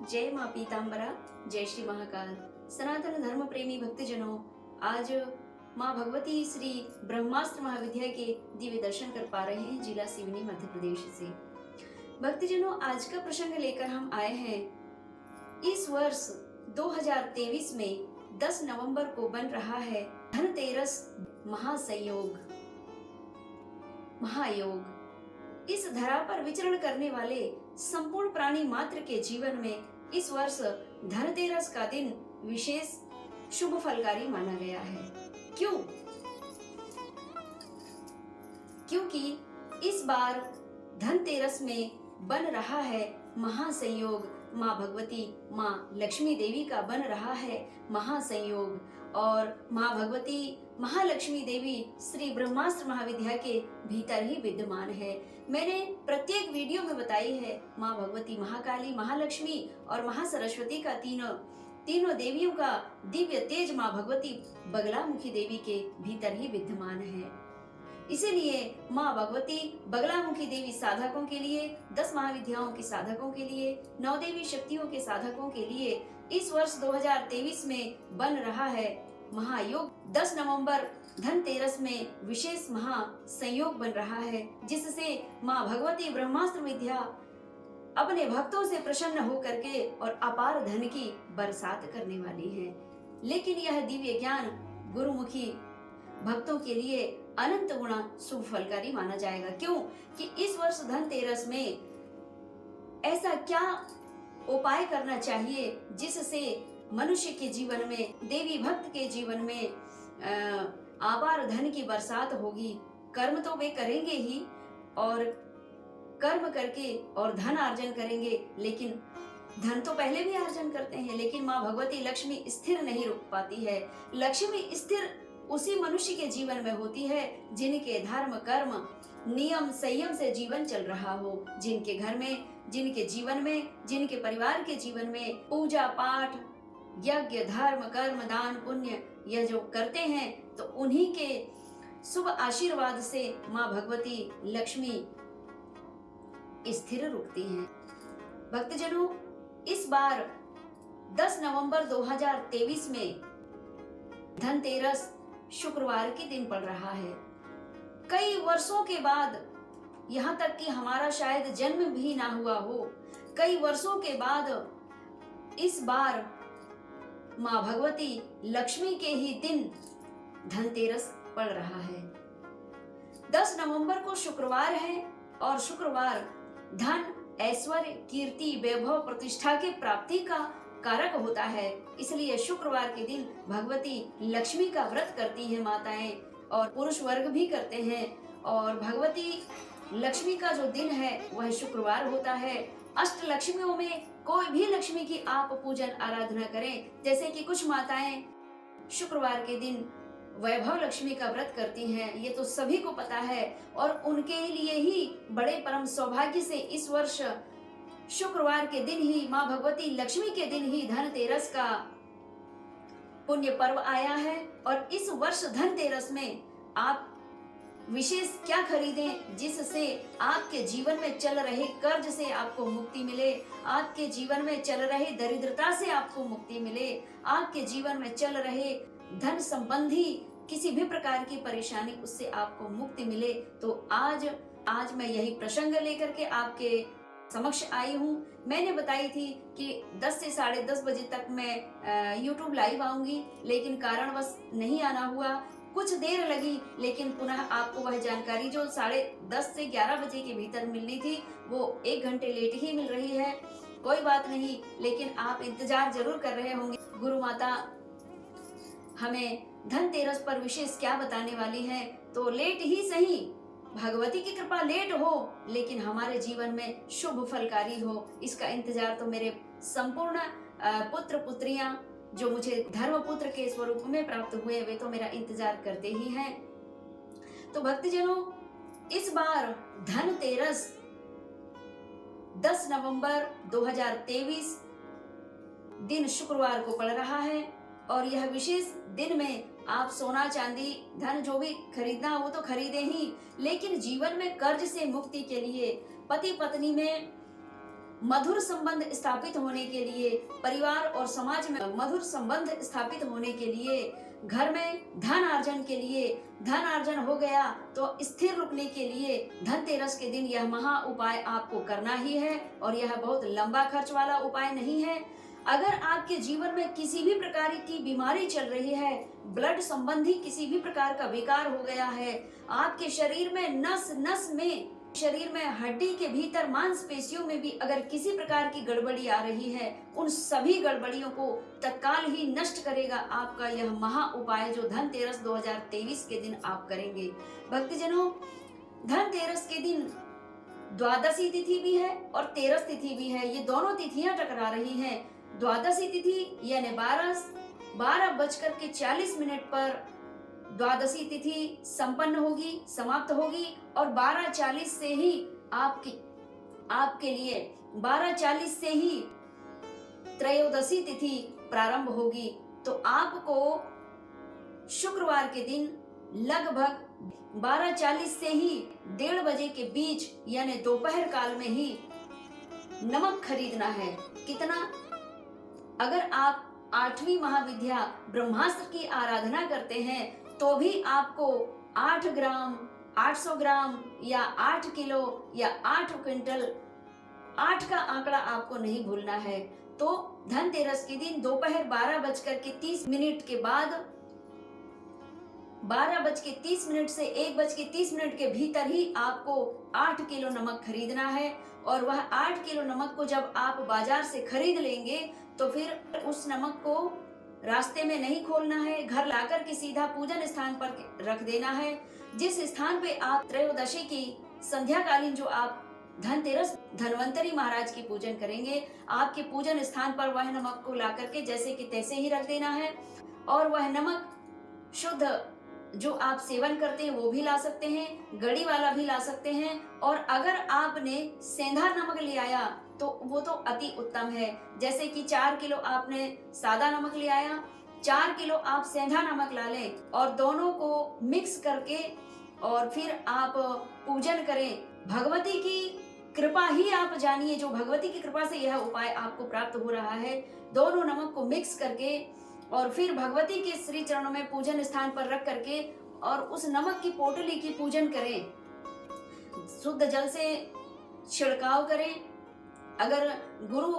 जय माँ पीताम्बरा, जय श्री महाकाल। सनातन धर्म प्रेमी भक्तजनों, आज माँ भगवती श्री ब्रह्मास्त्र महाविद्या के दिव्य दर्शन कर पा रहे हैं जिला सिवनी मध्य प्रदेश से। भक्तजनों, आज का प्रसंग लेकर हम आए हैं। इस वर्ष 2023 में 10 नवंबर को बन रहा है धनतेरस महासंयोग, महायोग। इस धरा पर विचरण करने वाले संपूर्ण प्राणी मात्र के जीवन में इस वर्ष धनतेरस का दिन विशेष शुभ फलकारी माना गया है। क्यों? क्योंकि इस बार धनतेरस में बन रहा है महासंयोग। माँ भगवती, माँ लक्ष्मी देवी का बन रहा है महासंयोग और माँ भगवती महालक्ष्मी देवी श्री ब्रह्मास्त्र महाविद्या के भीतर ही विद्यमान है। मैंने प्रत्येक वीडियो में बताई है, माँ भगवती, महाकाली, महालक्ष्मी और महासरस्वती का तीनों देवियों का दिव्य तेज माँ भगवती बगलामुखी देवी के भीतर ही विद्यमान है। इसीलिए माँ भगवती बगलामुखी देवी साधकों के लिए, 10 महाविद्याओं के साधकों के लिए, 9 देवी शक्तियों के साधकों के लिए इस वर्ष 2023 में बन रहा है महायोग। 10 नवंबर धनतेरस में विशेष महासंयोग बन रहा है, जिससे माँ भगवती ब्रह्मास्त्र विद्या अपने भक्तों से प्रसन्न होकर के और अपार धन की बरसात करने वाली है। लेकिन यह दिव्य ज्ञान गुरुमुखी भक्तों के लिए अनंत गुणा शुभ फलकारी माना जाएगा। क्यों? कि इस वर्ष धनतेरस में ऐसा क्या उपाय करना चाहिए जिससे मनुष्य के जीवन में, देवी भक्त के जीवन में अपार धन की बरसात होगी। कर्म तो वे करेंगे ही और कर्म करके और धन अर्जन करेंगे, लेकिन धन तो पहले भी अर्जन करते हैं, लेकिन माँ भगवती लक्ष्मी स्थिर नहीं रुक पाती है। लक्ष्मी स्थिर उसी मनुष्य के जीवन में होती है जिनके धर्म, कर्म, नियम, संयम से जीवन चल रहा हो, जिनके घर में, जिनके जीवन में, जिनके परिवार के जीवन में पूजा पाठ, यज्ञ, धर्म, कर्म, दान, पुण्य यह जो करते हैं, तो उन्हीं के शुभ आशीर्वाद से माँ भगवती लक्ष्मी स्थिर रुकती हैं। भक्तजनों, इस बार 10 नवंबर 2023 में धनतेरस शुक्रवार के दिन पड़ रहा है। कई वर्षों के बाद, यहाँ तक कि हमारा शायद जन्म भी ना हुआ हो, कई वर्षों के बाद इस बार माँ भगवती लक्ष्मी के ही दिन धनतेरस पड़ रहा है। 10 नवंबर को शुक्रवार है और शुक्रवार धन, ऐश्वर्य, कीर्ति, वैभव, प्रतिष्ठा के प्राप्ति का कारक होता है। इसलिए शुक्रवार के दिन भगवती लक्ष्मी का व्रत करती है माताएं, और पुरुष वर्ग भी करते हैं। और भगवती लक्ष्मी का जो दिन है वह शुक्रवार होता है। अष्ट लक्ष्मियों में कोई भी लक्ष्मी की आप पूजन आराधना करें, जैसे कि कुछ माताएं शुक्रवार के दिन वैभव लक्ष्मी का व्रत करती हैं, ये तो सभी को पता है। और उनके लिए ही बड़े परम सौभाग्य से इस वर्ष शुक्रवार के दिन ही, माँ भगवती लक्ष्मी के दिन ही धनतेरस का पुण्य पर्व आया है। और इस वर्ष धनतेरस में आप विशेष क्या खरीदें जिससे आपके जीवन में चल रहे कर्ज से आपको मुक्ति मिले, आपके जीवन में चल रहे दरिद्रता से आपको मुक्ति मिले, आपके जीवन में चल रहे धन संबंधी किसी भी प्रकार की परेशानी, उससे आपको मुक्ति मिले। तो आज मैं यही प्रसंग लेकर के आपके समक्ष आई हूँ। मैंने बताई थी कि 10 से 10:30 बजे तक मैं YouTube लाइव आऊंगी, लेकिन कारणवश नहीं आना हुआ। कुछ देर लगी, लेकिन पुनः आपको वह जानकारी जो 10:30 से 11 बजे के भीतर मिलनी थी, वो 1 घंटे लेट ही मिल रही है। कोई बात नहीं, लेकिन आप इंतजार जरूर कर रहे होंगे गुरु माता हमें धनतेरस पर विशेष क्या बताने वाली है। तो लेट ही सही, भगवती की कृपा लेट हो, लेकिन हमारे जीवन में शुभ फलकारी हो, इसका इंतजार तो मेरे संपूर्ण पुत्र पुत्रियां जो मुझे धर्म पुत्र के स्वरूप में प्राप्त हुए, वे तो मेरा इंतजार करते ही हैं। तो भक्तजनों, इस बार धनतेरस 10 नवंबर 2023 दिन शुक्रवार को पड़ रहा है। और यह विशेष दिन में आप सोना, चांदी, धन जो भी खरीदना वो तो खरीदे ही, लेकिन जीवन में कर्ज से मुक्ति के लिए, पति पत्नी में मधुर संबंध स्थापित होने के लिए, परिवार और समाज में मधुर संबंध स्थापित होने के लिए, घर में धन अर्जन हो गया तो स्थिर रुकने के लिए धनतेरस के दिन यह महा उपाय आपको करना ही है। और यह बहुत लंबा खर्च वाला उपाय नहीं है। अगर आपके जीवन में किसी भी प्रकार की बीमारी चल रही है, ब्लड संबंधी किसी भी प्रकार का विकार हो गया है, आपके शरीर में नस नस में, शरीर में हड्डी के भीतर मांसपेशियों में भी अगर किसी प्रकार की गड़बड़ी आ रही है, उन सभी गड़बड़ियों को तत्काल ही नष्ट करेगा आपका यह महा उपाय जो धनतेरस 2023 के दिन आप करेंगे। भक्तजनों, धनतेरस के दिन द्वादशी तिथि भी है और तेरस तिथि भी है। ये दोनों तिथियां टकरा रही हैं। द्वादशी तिथि यानी 12:40 पर द्वादशी तिथि संपन्न होगी, समाप्त होगी और 12:40 से ही आपके लिए 12:40 से ही त्रयोदशी तिथि प्रारंभ होगी। तो आपको शुक्रवार के दिन लगभग 12:40 से ही 1:30 बजे के बीच यानी दोपहर काल में ही नमक खरीदना है। कितना? अगर आप 8वीं महाविद्या ब्रह्मास्त्र की आराधना करते हैं तो भी आपको 8 ग्राम, 800 ग्राम या 8 किलो या 8 क्विंटल, 8 का आंकड़ा आपको नहीं भूलना है। तो धनतेरस के दिन दोपहर 12:30 के बाद 12:30 से 1:30 के भीतर ही आपको 8 किलो नमक खरीदना है। और वह 8 किलो नमक को जब आप बाजार से खरीद लेंगे तो फिर उस नमक को रास्ते में नहीं खोलना है, घर लाकर के सीधा पूजन स्थान पर रख देना है। जिस स्थान पे आप त्रयोदशी की संध्याकालीन जो आप धनतेरस धन्वंतरी महाराज की पूजन करेंगे, आपके पूजन स्थान पर वह नमक को ला करके जैसे कि तैसे ही रख देना है। और वह नमक शुद्ध जो आप सेवन करते हैं वो भी ला सकते हैं, गड़ी वाला भी ला सकते हैं। और अगर आपने सेंधा नमक ले आया तो वो तो अति उत्तम है। जैसे कि 4 किलो आपने सादा नमक ले आया, 4 किलो आप सेंधा नमक ला लें और दोनों को मिक्स करके और फिर आप पूजन करें। भगवती की कृपा ही आप जानिए, जो भगवती की कृपा से यह उपाय आपको प्राप्त हो रहा है। दोनों नमक को मिक्स करके और फिर भगवती के श्री चरणों में पूजन स्थान पर रख करके और उस नमक की पोटली की पूजन करें। शुद्ध जल से छिड़काव करें। अगर गुरु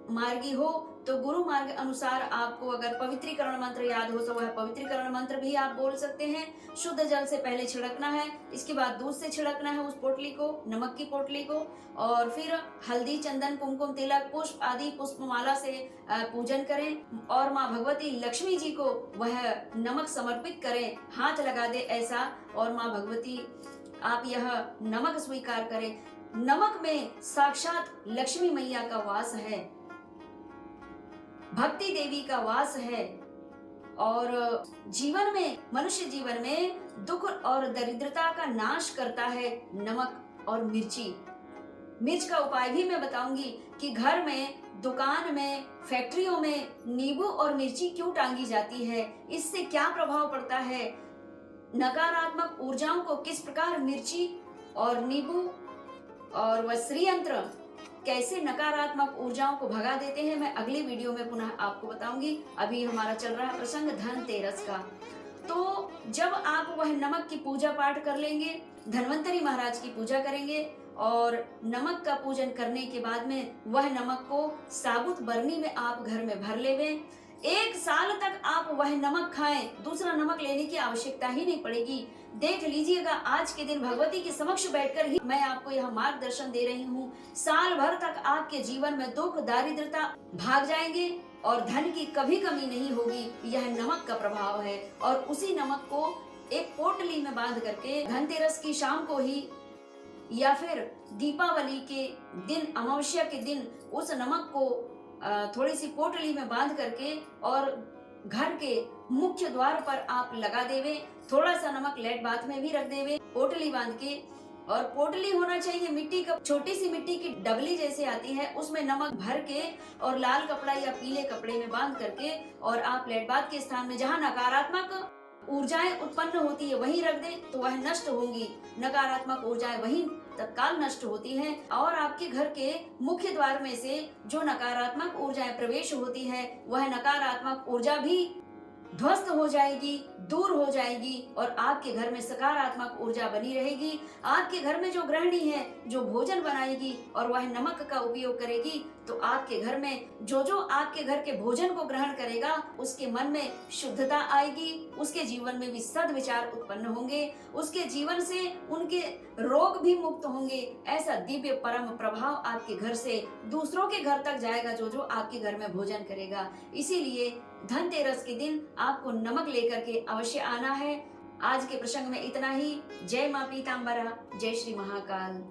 मार्गी हो तो गुरु मार्ग अनुसार आपको अगर पवित्रीकरण मंत्र याद हो तो वह पवित्रीकरण मंत्र भी आप बोल सकते हैं। शुद्ध जल से पहले छिड़कना है, इसके बाद दूध से छिड़कना है उस पोटली को, नमक की पोटली को। और फिर हल्दी, चंदन, कुमकुम, तिलक, पुष्प आदि पुष्पमाला से पूजन करें और माँ भगवती लक्ष्मी जी को वह नमक समर्पित करें, हाथ लगा दे ऐसा। और माँ भगवती आप यह नमक स्वीकार करें। नमक में साक्षात लक्ष्मी मैया का वास है, भक्ति देवी का वास है। और जीवन में, मनुष्य जीवन में दुख और दरिद्रता का नाश करता है नमक और मिर्ची। मिर्च का उपाय भी मैं बताऊंगी कि घर में, दुकान में, फैक्ट्रियों में नींबू और मिर्ची क्यों टांगी जाती है, इससे क्या प्रभाव पड़ता है, नकारात्मक ऊर्जाओं को किस प्रकार मिर्ची और नींबू और वह श्रीयंत्र कैसे नकारात्मक ऊर्जाओं को भगा देते हैं, मैं अगली वीडियो में पुनः आपको बताऊंगी। अभी हमारा चल रहा है प्रसंग धनतेरस का। तो जब आप वह नमक की पूजा पाठ कर लेंगे, धन्वंतरी महाराज की पूजा करेंगे और नमक का पूजन करने के बाद में वह नमक को साबुत बरनी में आप घर में भर लेवें। 1 साल तक आप वह नमक खाएं, दूसरा नमक लेने की आवश्यकता ही नहीं पड़ेगी। देख लीजिएगा, आज के दिन भगवती के समक्ष बैठकर ही मैं आपको यह मार्गदर्शन दे रही हूँ। साल भर तक आपके जीवन में दुख, दारिद्रता भाग जाएंगे और धन की कभी कमी नहीं होगी। यह नमक का प्रभाव है। और उसी नमक को एक पोटली में बांध करके धनतेरस की शाम को ही या फिर दीपावली के दिन, अमावस्या के दिन उस नमक को थोड़ी सी पोटली में बांध करके और घर के मुख्य द्वार पर आप लगा देवे। थोड़ा सा नमक लेट बाथ में भी रख देवे पोटली बांध के। और पोटली होना चाहिए मिट्टी का, छोटी सी मिट्टी की डबली जैसे आती है, उसमें नमक भर के और लाल कपड़ा या पीले कपड़े में बांध करके और आप लेट बाथ के स्थान में जहाँ नकारात्मक ऊर्जाएं उत्पन्न होती है वहीं रख दें तो वह नष्ट होंगी। नकारात्मक ऊर्जाएं वहीं तत्काल नष्ट होती हैं और आपके घर के मुख्य द्वार में से जो नकारात्मक ऊर्जाएं प्रवेश होती है वह नकारात्मक ऊर्जा भी ध्वस्त हो जाएगी, दूर हो जाएगी और आपके घर में सकारात्मक ऊर्जा बनी रहेगी। आपके घर में जो गृहिणी है जो भोजन बनाएगी और वह नमक का उपयोग करेगी तो आपके घर में जो जो आपके घर के भोजन को ग्रहण करेगा उसके मन में शुद्धता आएगी, उसके जीवन में भी सद्विचार उत्पन्न होंगे, उसके जीवन से उनके रोग भी मुक्त होंगे। ऐसा दिव्य परम प्रभाव आपके घर से दूसरों के घर तक जाएगा जो जो आपके घर में भोजन करेगा। इसीलिए धनतेरस के दिन आपको नमक लेकर के अवश्य आना है। आज के प्रसंग में इतना ही। जय मां पीताम्बरा, जय श्री महाकाल।